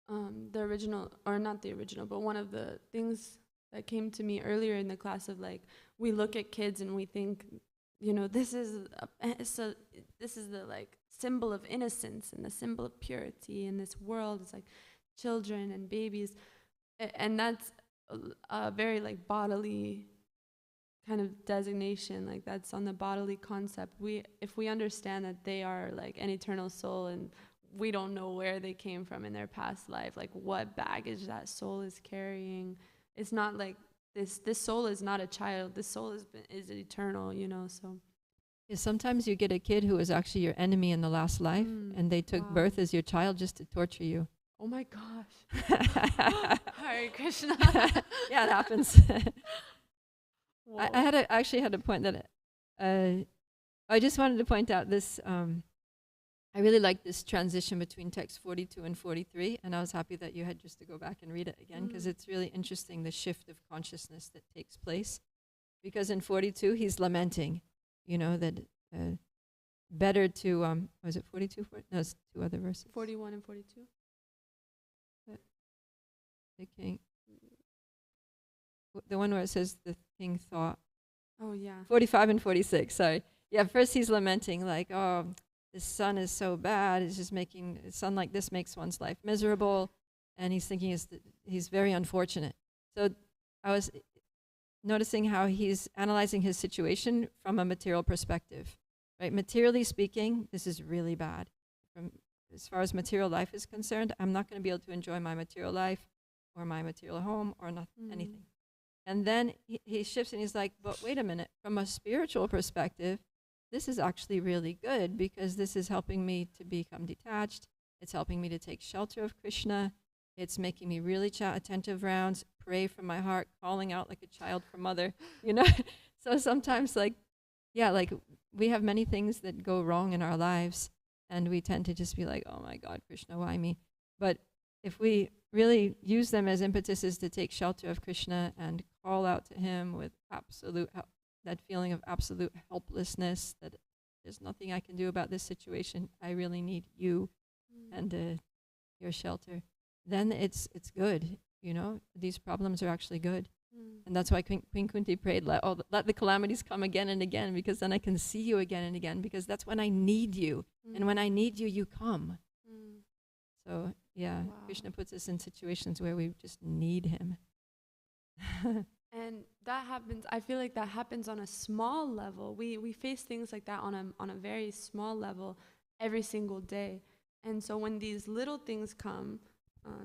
the original, or not the original, but one of the things that came to me earlier in the class of like, we look at kids and we think, this is the like symbol of innocence and the symbol of purity in this world. It's like children and babies, and that's a very like bodily kind of designation, like that's on the bodily concept. If we understand that they are like an eternal soul and we don't know where they came from in their past life, like what baggage that soul is carrying. It's not like this soul is not a child. This soul is eternal, so. Yeah, sometimes you get a kid who was actually your enemy in the last life, and they took birth as your child just to torture you. Oh my gosh. Hare Krishna. Yeah, it happens. I actually had a point that I just wanted to point out this. I really like this transition between text 42 and 43, and I was happy that you had just to go back and read it again, because it's really interesting, the shift of consciousness that takes place. Because in 42, he's lamenting, that better to, was it 42? No, it's two other verses. 41 and 42. The king, the one where it says the king thought. Oh, yeah. 45 and 46, sorry. Yeah, first he's lamenting, like, oh, the sun is so bad. It's just making, a sun like this makes one's life miserable. And he's thinking he's very unfortunate. So I was noticing how he's analyzing his situation from a material perspective, right? Materially speaking, this is really bad. As far as material life is concerned, I'm not going to be able to enjoy my material life or my material home or anything. And then he shifts and he's like, but wait a minute, from a spiritual perspective, this is actually really good, because this is helping me to become detached. It's helping me to take shelter of Krishna. It's making me really attentive rounds, pray from my heart, calling out like a child for mother, So sometimes like we have many things that go wrong in our lives, and we tend to just be like, oh my God, Krishna, why me? But if we really use them as impetuses to take shelter of Krishna and call out to him with that feeling of absolute helplessness, that there's nothing I can do about this situation, I really need you and your shelter, then it's good. you know, these problems are actually good. Mm. And that's why Queen Kunti prayed, let the calamities come again and again, because then I can see you again and again, because that's when I need you. And when I need you, you come. Mm. So, yeah, Wow. Krishna puts us in situations where we just need him. And that happens, I feel like that happens on a small level. We face things like that on a very small level every single day. And so when these little things come,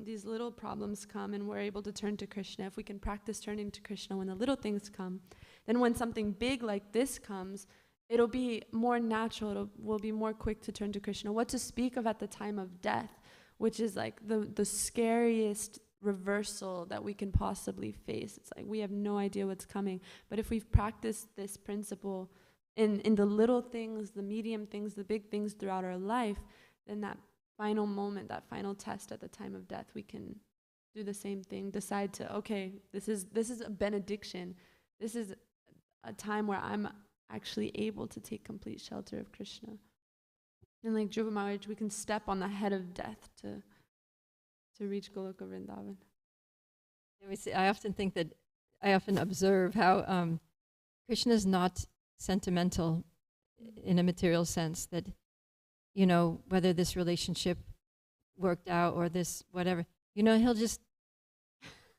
these little problems come, and we're able to turn to Krishna, if we can practice turning to Krishna when the little things come, then when something big like this comes, it'll be more natural, we'll be more quick to turn to Krishna. What to speak of at the time of death, which is like the scariest reversal that we can possibly face. It's like we have no idea what's coming. But if we've practiced this principle in the little things, the medium things, the big things throughout our life, then that final moment, that final test at the time of death, we can do the same thing. Decide to, okay, this is a benediction. This is a time where I'm actually able to take complete shelter of Krishna. And like Dhruva Maharaj, we can step on the head of death to reach Goloka Vrindavan. I often observe how Krishna is not sentimental in a material sense, that, you know, whether this relationship worked out or this whatever, you know,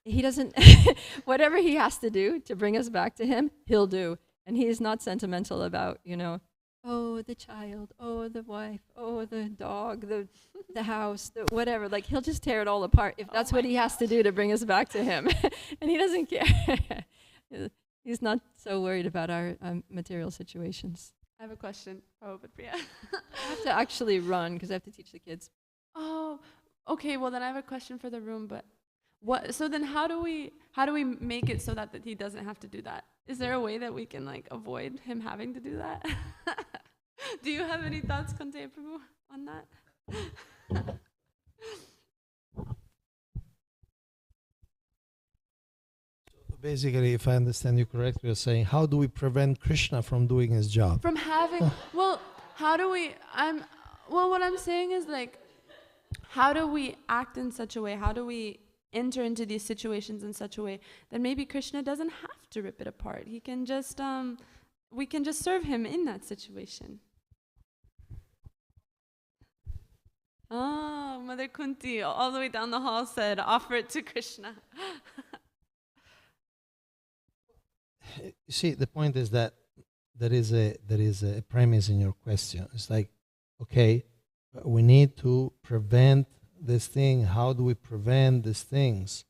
he doesn't, whatever he has to do to bring us back to him, he'll do. And he is not sentimental about, you know, oh, the child, oh, the wife, oh, the dog, the house, the whatever. Like, he'll just tear it all apart if that's what he has to do to bring us back to him. And he doesn't care. He's not so worried about our material situations. I have a question. Oh, but Priya. I have to actually run because I have to teach the kids. Oh, okay. Well, then I have a question for the room. But what? So then, how do we make it so that he doesn't have to do that? Is there a way that we can like avoid him having to do that? Do you have any thoughts, Kante Prabhu, on that? Basically, if I understand you correctly, you're saying, how do we prevent Krishna from doing his job? From having, well, how do we, what I'm saying is like, how do we act in such a way, how do we enter into these situations in such a way that maybe Krishna doesn't have to rip it apart. He can just, we can just serve him in that situation. Oh, Mother Kunti all the way down the hall said, offer it to Krishna. You see, the point is that there is a premise in your question. It's like, okay, we need to prevent this thing. How do we prevent these things?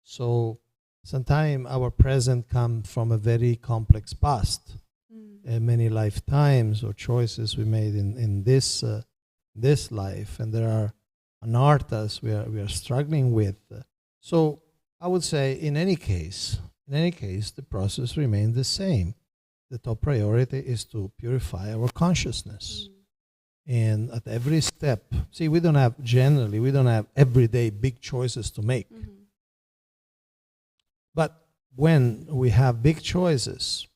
So sometimes our present comes from a very complex past, many lifetimes or choices we made in this life, and there are anarthas we are struggling with. So I would say, in any case, the process remains the same. The top priority is to purify our consciousness. And at every step, see, we don't have everyday big choices to make. But when we have big choices,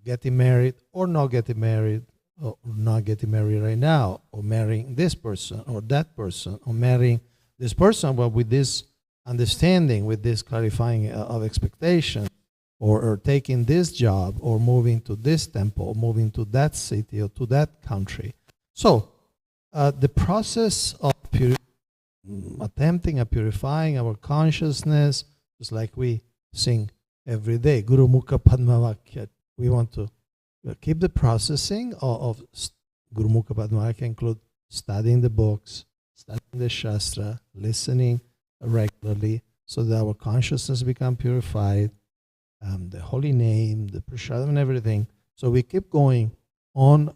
getting married or not getting married, or not getting married right now, or marrying this person or that person, or marrying this person, but with this understanding, with this clarifying of expectation, or taking this job, or moving to this temple, or moving to that city or to that country. So, the process of attempting at purifying our consciousness, just like we sing every day, Guru Mukha Padma Vakya, we want to keep the processing of Guru Mukha Padma Vakya, include studying the books, studying the Shastra, listening regularly, so that our consciousness become purified, the holy name, the prasadam and everything. So we keep going on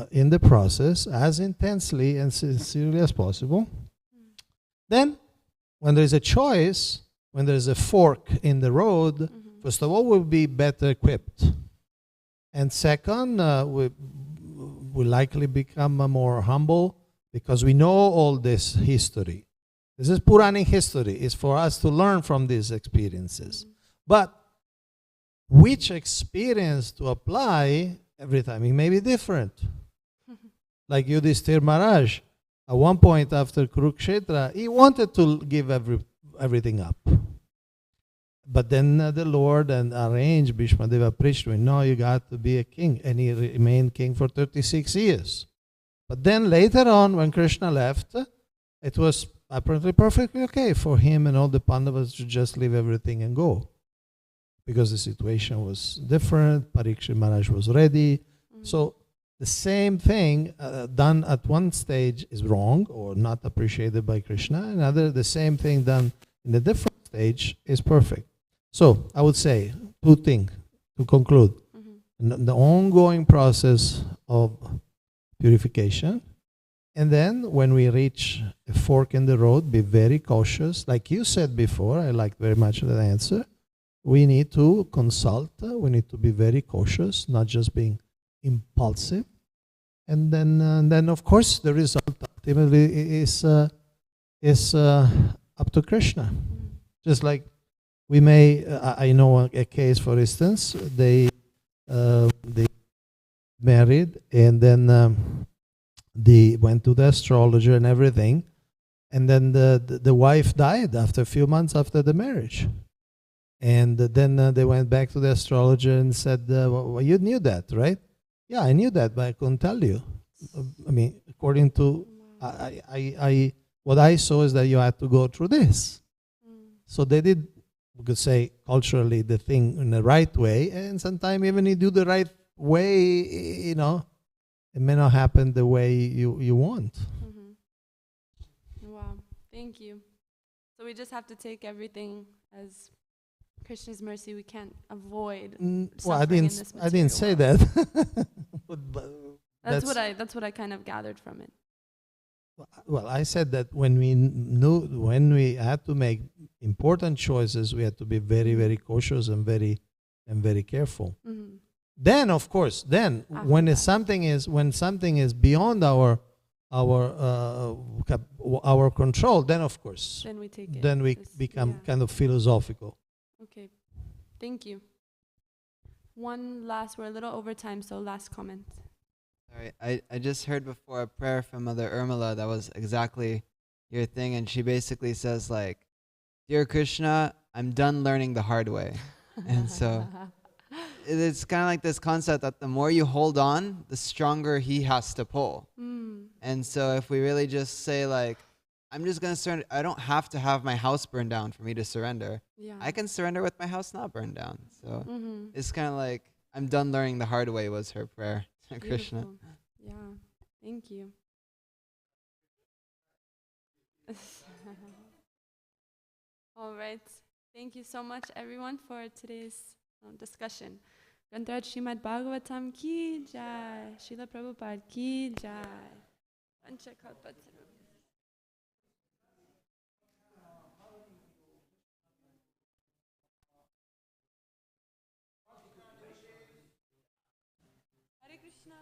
in the process as intensely and sincerely as possible. Then, when there is a choice, when there is a fork in the road, first of all, we'll be better equipped. And second, we likely become more humble because we know all this history. This is Puranic history. It's for us to learn from these experiences. But which experience to apply every time, it may be different. Like Yudhishthira Maharaj, at one point after Kurukshetra, he wanted to give everything up. But then the Lord and arranged Bhishmadeva preached to him, no, you got to be a king. And he remained king for 36 years. But then later on, when Krishna left, it was apparently perfectly okay for him and all the Pandavas to just leave everything and go. Because the situation was different, Parikshit Maharaj was ready. So the same thing done at one stage is wrong or not appreciated by Krishna. Another, the same thing done in a different stage is perfect. So I would say two things to conclude. The ongoing process of purification. And then when we reach a fork in the road, be very cautious. Like you said before, I liked very much that answer. We need to consult. We need to be very cautious, not just being impulsive. And then of course, the result ultimately is up to Krishna. Just like we may, I know a case, for instance, they married and then they went to the astrologer and everything, and then the wife died after a few months after the marriage. And then they went back to the astrologer and said, well, you knew that, right? Yeah, I knew that, but I couldn't tell you. I mean, according to what I saw is that you had to go through this. So they did, we could say, culturally, the thing in the right way, and sometimes even you do the right way, you know, it may not happen the way you want. Wow, thank you. So we just have to take everything as Krishna's mercy. We can't avoid Well, I suffering in this didn't material say world. that. That's what I kind of gathered from it. Well, I said that when we had to make important choices, we had to be very, very cautious and very careful. Then, of course, when something is beyond our control, then of course, then we take it. Then we become kind of philosophical. Okay, thank you. One last, we're a little over time, so last comment. Sorry, I just heard before a prayer from Mother Urmila that was exactly your thing, and she basically says like, "Dear Krishna, I'm done learning the hard way." And so it's kind of like this concept that the more you hold on, the stronger he has to pull. And so if we really just say like, I'm just going to surrender, I don't have to have my house burned down for me to surrender. Yeah. I can surrender with my house not burned down. So it's kind of like, I'm done learning the hard way was her prayer to Krishna. Beautiful. Yeah, thank you. All right. Thank you so much, everyone, for today's discussion. Grantaraj Srimad Bhagavatam ki jai, Srila Prabhupada ki jai. Panchakalpatra. Hare Krishna.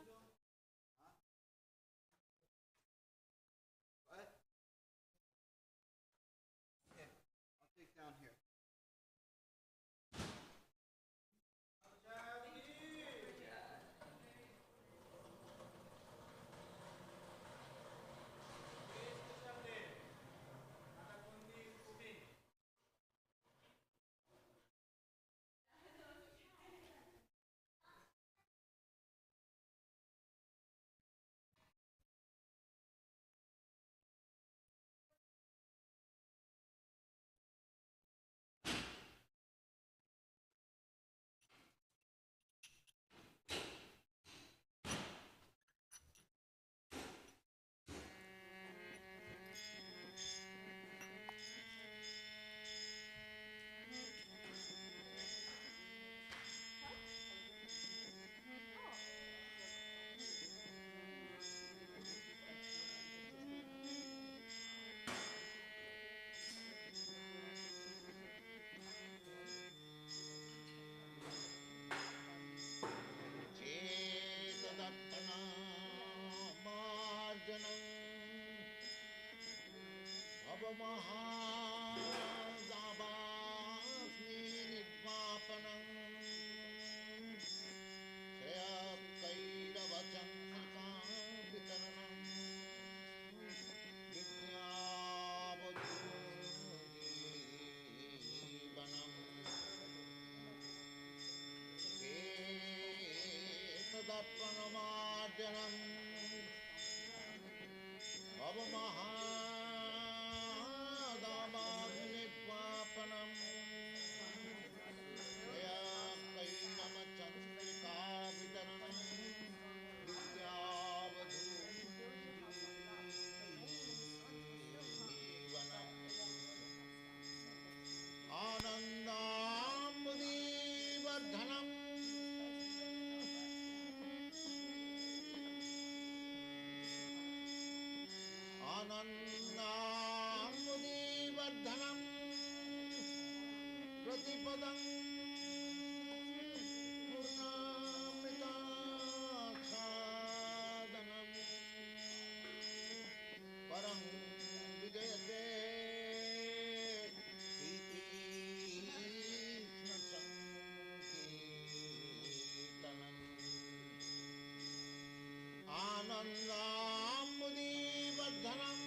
आनन्दाम्बुदीवर्धनम्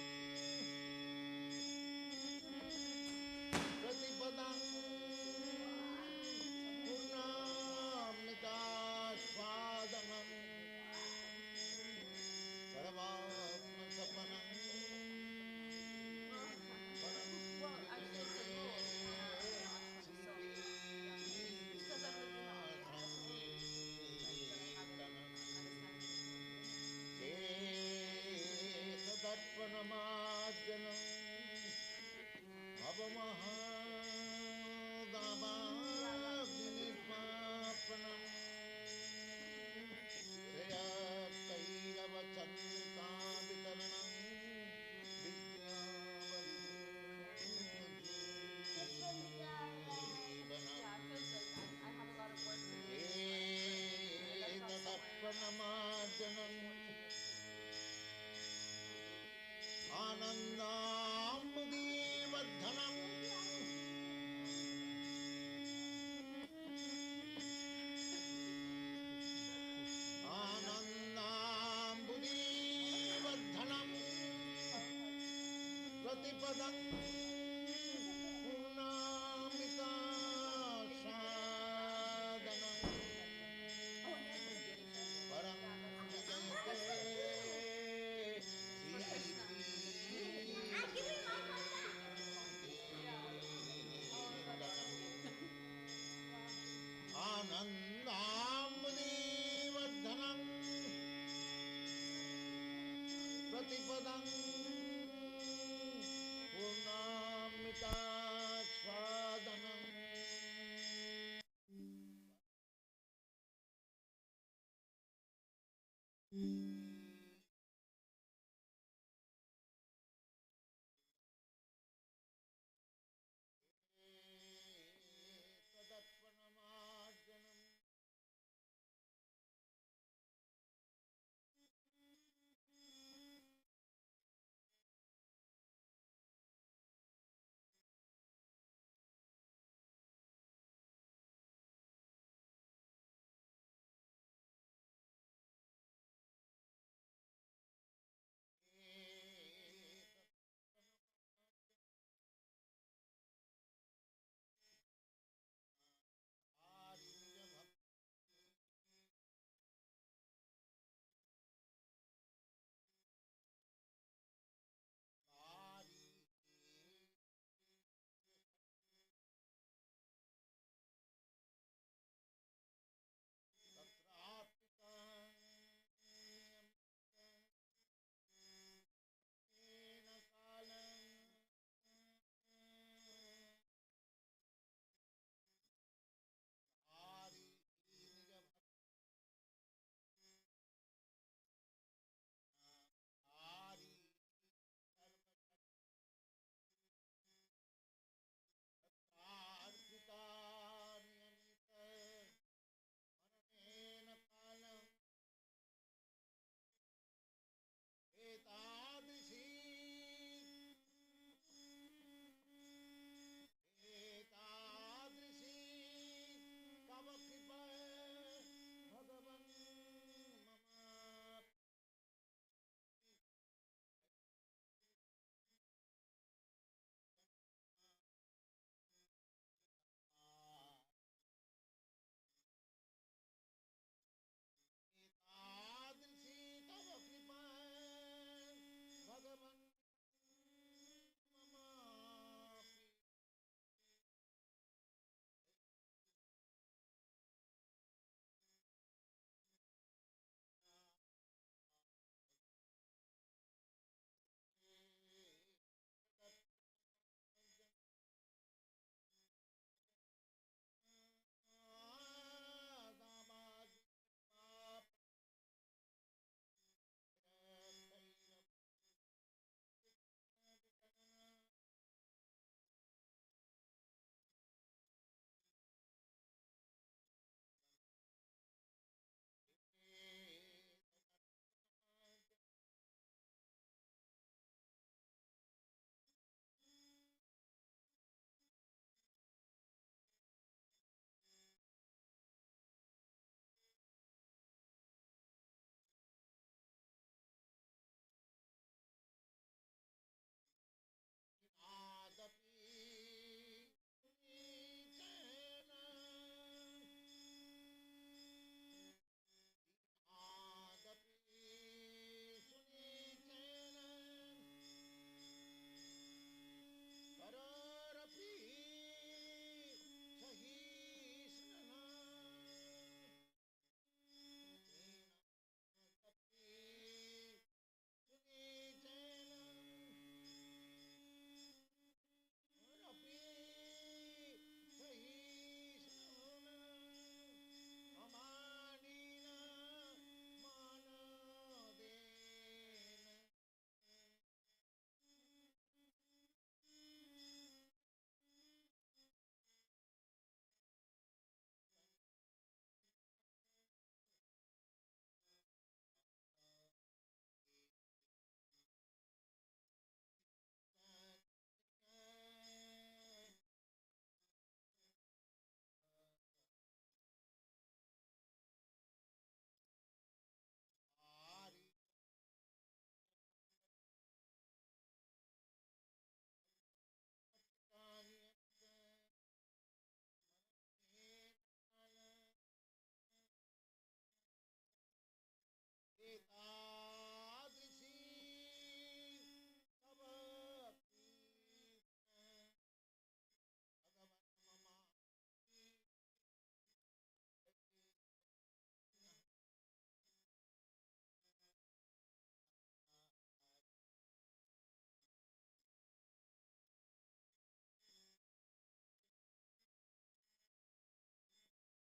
प्रतिपदं पूर्णामृतास्वादनं सर्वात्मसपनं परं तदर्पणमार्जनम् अवमहादाबाग्निर्मापणम् श्रेयस्तैरवचन्द्रिकावितरणम् तदर्पणमार्जनम् आनन्दाम्बुदीवर्धनम् आनन्दाम्बुदीवर्धनम् प्रतिपदम्